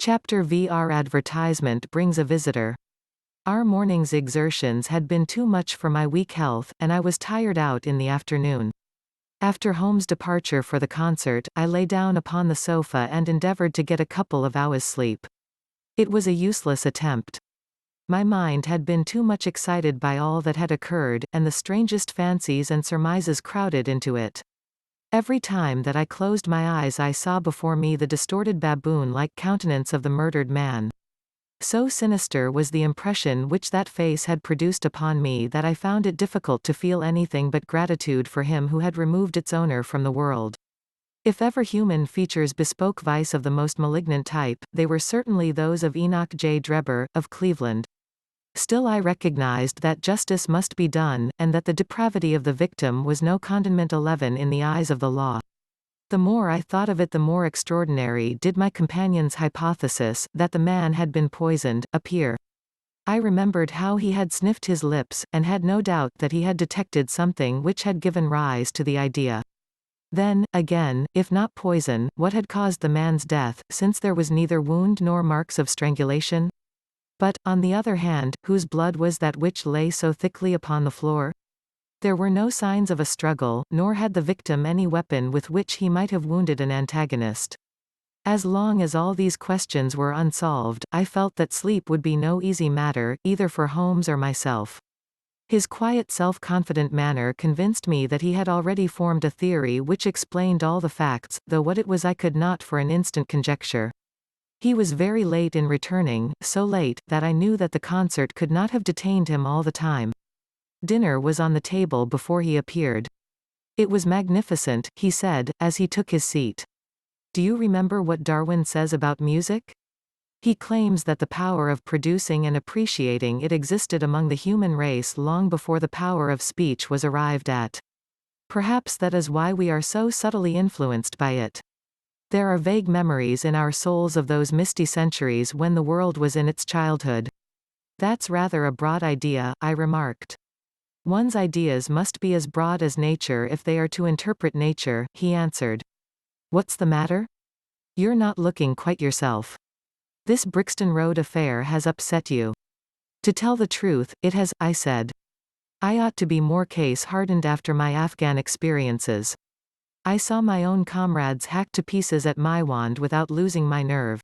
Chapter VR advertisement brings a visitor. Our morning's exertions had been too much for my weak health, and I was tired out in the afternoon. After Holmes' departure for the concert, I lay down upon the sofa and endeavored to get a couple of hours' sleep. It was a useless attempt. My mind had been too much excited by all that had occurred, and the strangest fancies and surmises crowded into it. Every time that I closed my eyes I saw before me the distorted baboon-like countenance of the murdered man. So sinister was the impression which that face had produced upon me that I found it difficult to feel anything but gratitude for him who had removed its owner from the world. If ever human features bespoke vice of the most malignant type, they were certainly those of Enoch J. Drebber, of Cleveland. Still I recognized that justice must be done, and that the depravity of the victim was no condiment 11 in the eyes of the law. The more I thought of it the more extraordinary did my companion's hypothesis, that the man had been poisoned, appear. I remembered how he had sniffed his lips, and had no doubt that he had detected something which had given rise to the idea. Then, again, if not poison, what had caused the man's death, since there was neither wound nor marks of strangulation? But, on the other hand, whose blood was that which lay so thickly upon the floor? There were no signs of a struggle, nor had the victim any weapon with which he might have wounded an antagonist. As long as all these questions were unsolved, I felt that sleep would be no easy matter, either for Holmes or myself. His quiet self-confident manner convinced me that he had already formed a theory which explained all the facts, though what it was I could not for an instant conjecture. He was very late in returning, so late, that I knew that the concert could not have detained him all the time. Dinner was on the table before he appeared. It was magnificent, he said, as he took his seat. Do you remember what Darwin says about music? He claims that the power of producing and appreciating it existed among the human race long before the power of speech was arrived at. Perhaps that is why we are so subtly influenced by it. There are vague memories in our souls of those misty centuries when the world was in its childhood. That's rather a broad idea, I remarked. One's ideas must be as broad as nature if they are to interpret nature, he answered. What's the matter? You're not looking quite yourself. This Brixton Road affair has upset you. To tell the truth, it has, I said. I ought to be more case-hardened after my Afghan experiences. I saw my own comrades hacked to pieces at Maiwand without losing my nerve.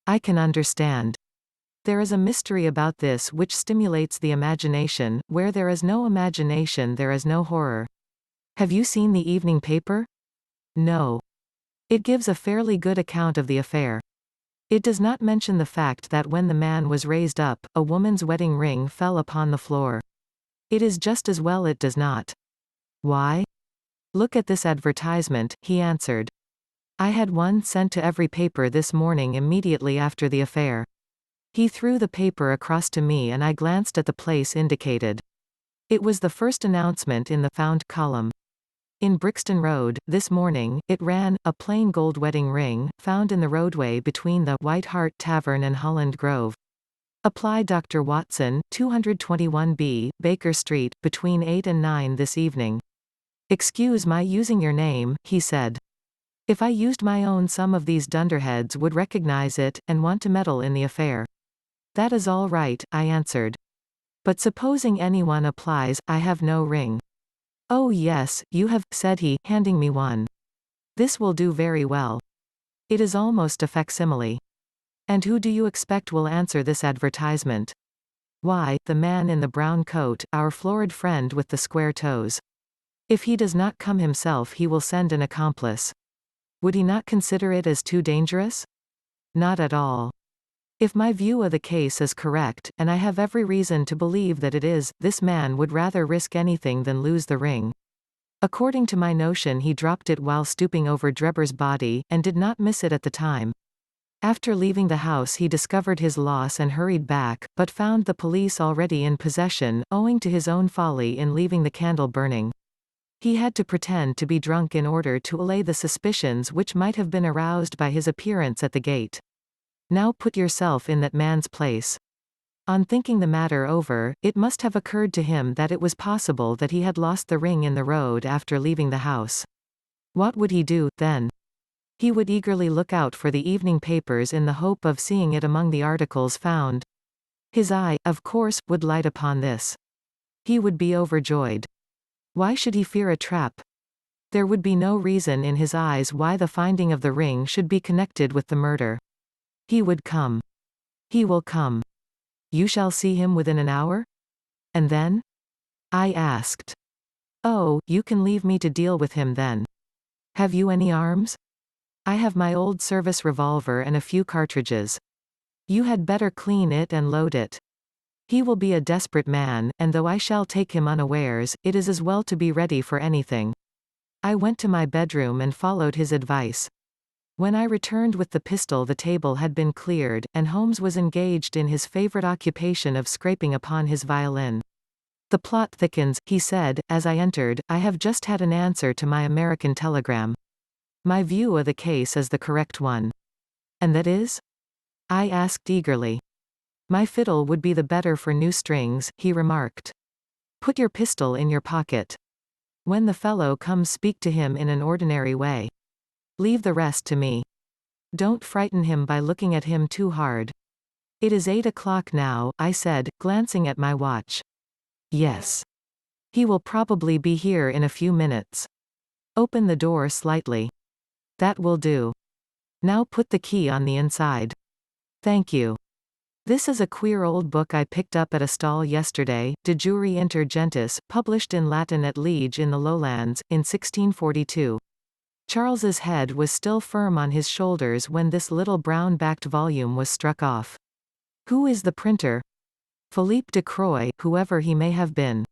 I can understand. There is a mystery about this which stimulates the imagination. Where there is no imagination there is no horror. Have you seen the evening paper? No. It gives a fairly good account of the affair. It does not mention the fact that when the man was raised up, a woman's wedding ring fell upon the floor. It is just as well it does not. Why? Look at this advertisement, he answered. I had one sent to every paper this morning immediately after the affair. He threw the paper across to me and I glanced at the place indicated. It was the first announcement in the Found column. In Brixton Road, this morning, it ran, a plain gold wedding ring, found in the roadway between the White Hart Tavern and Holland Grove. Apply Dr. Watson, 221B, Baker Street, between 8 and 9 this evening. Excuse my using your name, he said. If I used my own some of these dunderheads would recognize it, and want to meddle in the affair. That is all right, I answered. But supposing anyone applies, I have no ring. Oh yes, you have, said he, handing me one. This will do very well. It is almost a facsimile. And who do you expect will answer this advertisement? Why, the man in the brown coat, our florid friend with the square toes. If he does not come himself he will send an accomplice. Would he not consider it as too dangerous? Not at all. If my view of the case is correct, and I have every reason to believe that it is, this man would rather risk anything than lose the ring. According to my notion he dropped it while stooping over Drebber's body, and did not miss it at the time. After leaving the house he discovered his loss and hurried back, but found the police already in possession, owing to his own folly in leaving the candle burning. He had to pretend to be drunk in order to allay the suspicions which might have been aroused by his appearance at the gate. Now put yourself in that man's place. On thinking the matter over, it must have occurred to him that it was possible that he had lost the ring in the road after leaving the house. What would he do, then? He would eagerly look out for the evening papers in the hope of seeing it among the articles found. His eye, of course, would light upon this. He would be overjoyed. Why should he fear a trap? There would be no reason in his eyes why the finding of the ring should be connected with the murder. He would come. He will come. You shall see him within an hour? And then? I asked. Oh, you can leave me to deal with him then. Have you any arms? I have my old service revolver and a few cartridges. You had better clean it and load it. He will be a desperate man, and though I shall take him unawares, it is as well to be ready for anything. I went to my bedroom and followed his advice. When I returned with the pistol, the table had been cleared, and Holmes was engaged in his favorite occupation of scraping upon his violin. The plot thickens, he said, as I entered. I have just had an answer to my American telegram. My view of the case is the correct one. And that is? I asked eagerly. My fiddle would be the better for new strings, he remarked. Put your pistol in your pocket. When the fellow comes, speak to him in an ordinary way. Leave the rest to me. Don't frighten him by looking at him too hard. It is 8 o'clock now, I said, glancing at my watch. Yes. He will probably be here in a few minutes. Open the door slightly. That will do. Now put the key on the inside. Thank you. This is a queer old book I picked up at a stall yesterday, De Jure Inter Gentes, published in Latin at Liege in the Lowlands, in 1642. Charles's head was still firm on his shoulders when this little brown-backed volume was struck off. Who is the printer? Philippe de Croix, whoever he may have been.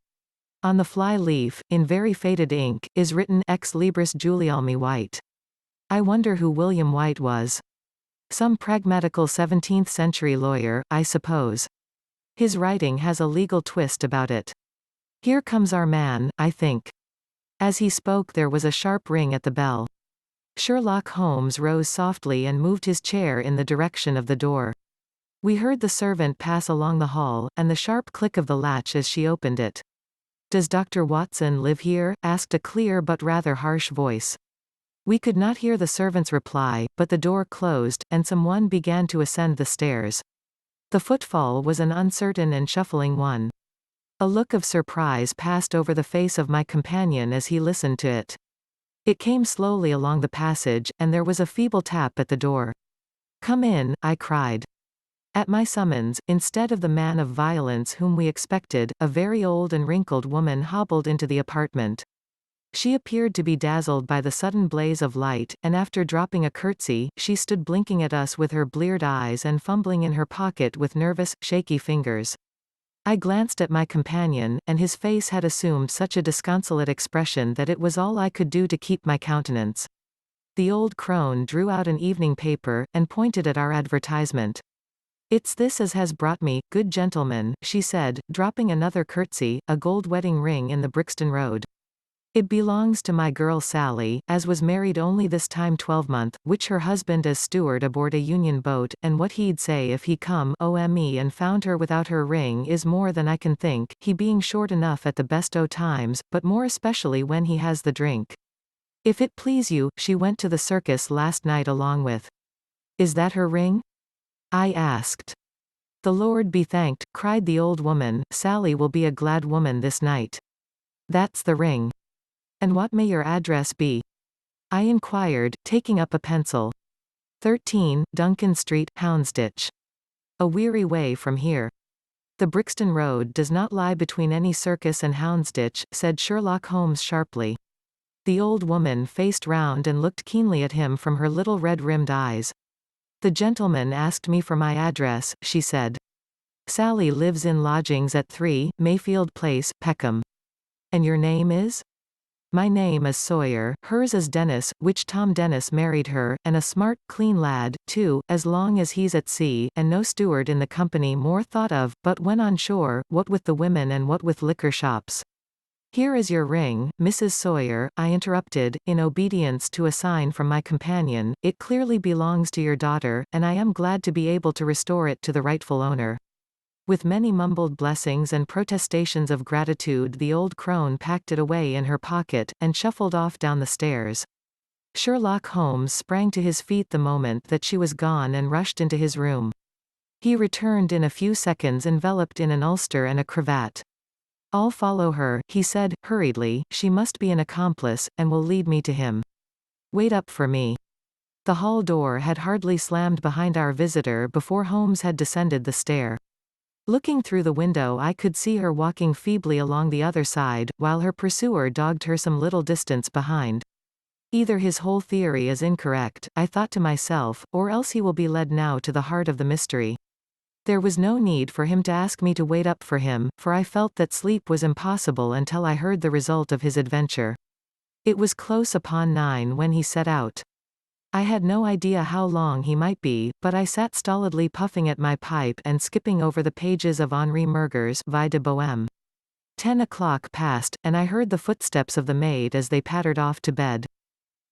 On the fly leaf, in very faded ink, is written Ex Libris Gulielmi White. I wonder who William White was. Some pragmatical 17th-century lawyer, I suppose. His writing has a legal twist about it. Here comes our man, I think. As he spoke, there was a sharp ring at the bell. Sherlock Holmes rose softly and moved his chair in the direction of the door. We heard the servant pass along the hall, and the sharp click of the latch as she opened it. Does Dr. Watson live here? Asked a clear but rather harsh voice. We could not hear the servant's reply, but the door closed, and someone began to ascend the stairs. The footfall was an uncertain and shuffling one. A look of surprise passed over the face of my companion as he listened to it. It came slowly along the passage, and there was a feeble tap at the door. Come in, I cried. At my summons, instead of the man of violence whom we expected, a very old and wrinkled woman hobbled into the apartment. She appeared to be dazzled by the sudden blaze of light, and after dropping a curtsy, she stood blinking at us with her bleared eyes and fumbling in her pocket with nervous, shaky fingers. I glanced at my companion, and his face had assumed such a disconsolate expression that it was all I could do to keep my countenance. The old crone drew out an evening paper, and pointed at our advertisement. It's this as has brought me, good gentleman, she said, dropping another curtsy, a gold wedding ring in the Brixton Road. It belongs to my girl Sally, as was married only this time 12month, which her husband as steward aboard a Union boat, and what he'd say if he come ome and found her without her ring is more than I can think, he being short enough at the best o' times, but more especially when he has the drink. If it please you, she went to the circus last night along with. Is that her ring? I asked. The Lord be thanked, cried the old woman, Sally will be a glad woman this night. That's the ring. And what may your address be? I inquired, taking up a pencil. 13, Duncan Street, Houndsditch. A weary way from here. The Brixton Road does not lie between any circus and Houndsditch, said Sherlock Holmes sharply. The old woman faced round and looked keenly at him from her little red-rimmed eyes. The gentleman asked me for my address, she said. Sally lives in lodgings at 3, Mayfield Place, Peckham. And your name is? My name is Sawyer, hers is Dennis, which Tom Dennis married her, and a smart, clean lad, too, as long as he's at sea, and no steward in the company more thought of, but when on shore, what with the women and what with liquor shops. Here is your ring, Mrs. Sawyer, I interrupted, in obedience to a sign from my companion. It clearly belongs to your daughter, and I am glad to be able to restore it to the rightful owner. With many mumbled blessings and protestations of gratitude, the old crone packed it away in her pocket, and shuffled off down the stairs. Sherlock Holmes sprang to his feet the moment that she was gone and rushed into his room. He returned in a few seconds enveloped in an ulster and a cravat. "I'll follow her," he said, hurriedly. "She must be an accomplice, and will lead me to him. Wait up for me." The hall door had hardly slammed behind our visitor before Holmes had descended the stair. Looking through the window, I could see her walking feebly along the other side, while her pursuer dogged her some little distance behind. Either his whole theory is incorrect, I thought to myself, or else he will be led now to the heart of the mystery. There was no need for him to ask me to wait up for him, for I felt that sleep was impossible until I heard the result of his adventure. It was close upon 9 when he set out. I had no idea how long he might be, but I sat stolidly puffing at my pipe and skipping over the pages of Henri Murger's Vie de Bohème. 10 o'clock passed, and I heard the footsteps of the maid as they pattered off to bed.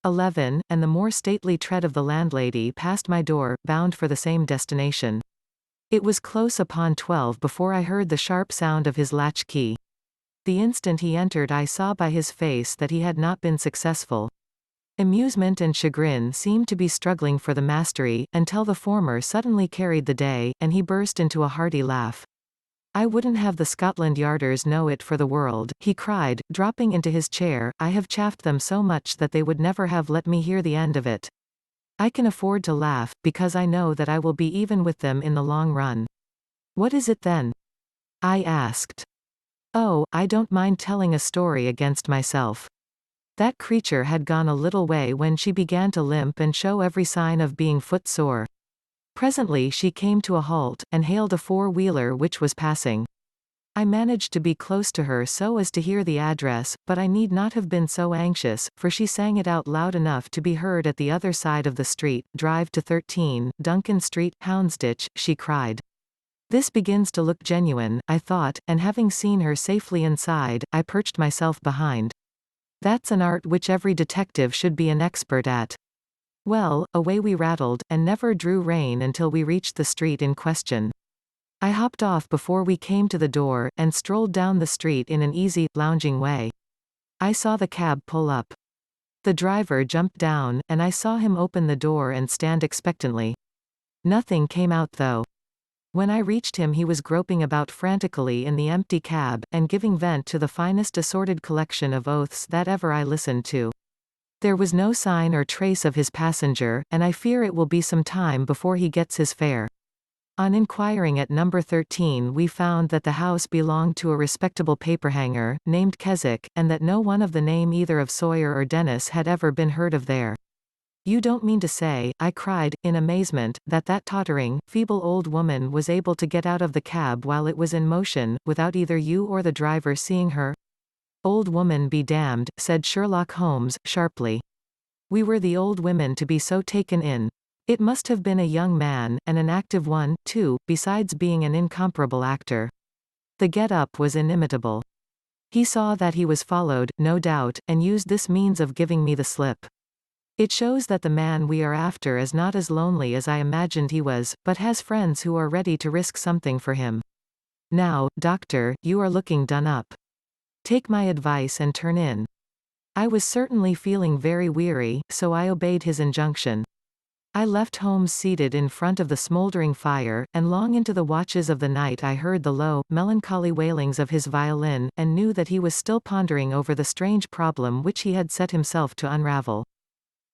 11, and the more stately tread of the landlady passed my door, bound for the same destination. It was close upon 12 before I heard the sharp sound of his latch key. The instant he entered, I saw by his face that he had not been successful. Amusement and chagrin seemed to be struggling for the mastery, until the former suddenly carried the day, and he burst into a hearty laugh. "I wouldn't have the Scotland Yarders know it for the world," he cried, dropping into his chair. "I have chaffed them so much that they would never have let me hear the end of it. I can afford to laugh, because I know that I will be even with them in the long run." "What is it then?" I asked. "Oh, I don't mind telling a story against myself." That creature had gone a little way when she began to limp and show every sign of being footsore. Presently she came to a halt, and hailed a four-wheeler which was passing. I managed to be close to her so as to hear the address, but I need not have been so anxious, for she sang it out loud enough to be heard at the other side of the street. "Drive to 13, Duncan Street, Houndsditch," she cried. This begins to look genuine, I thought, and having seen her safely inside, I perched myself behind. That's an art which every detective should be an expert at. Well, away we rattled, and never drew rein until we reached the street in question. I hopped off before we came to the door, and strolled down the street in an easy, lounging way. I saw the cab pull up. The driver jumped down, and I saw him open the door and stand expectantly. Nothing came out though. When I reached him he was groping about frantically in the empty cab, and giving vent to the finest assorted collection of oaths that ever I listened to. There was no sign or trace of his passenger, and I fear it will be some time before he gets his fare. On inquiring at number 13 we found that the house belonged to a respectable paperhanger, named Keswick, and that no one of the name either of Sawyer or Dennis had ever been heard of there. "You don't mean to say," I cried, in amazement, "that that tottering, feeble old woman was able to get out of the cab while it was in motion, without either you or the driver seeing her?" "Old woman be damned," said Sherlock Holmes, sharply. We were the old women to be so taken in. It must have been a young man, and an active one, too, besides being an incomparable actor. The get-up was inimitable. He saw that he was followed, no doubt, and used this means of giving me the slip. It shows that the man we are after is not as lonely as I imagined he was, but has friends who are ready to risk something for him. Now, doctor, you are looking done up. Take my advice and turn in. I was certainly feeling very weary, so I obeyed his injunction. I left Holmes seated in front of the smoldering fire, and long into the watches of the night I heard the low, melancholy wailings of his violin, and knew that he was still pondering over the strange problem which he had set himself to unravel.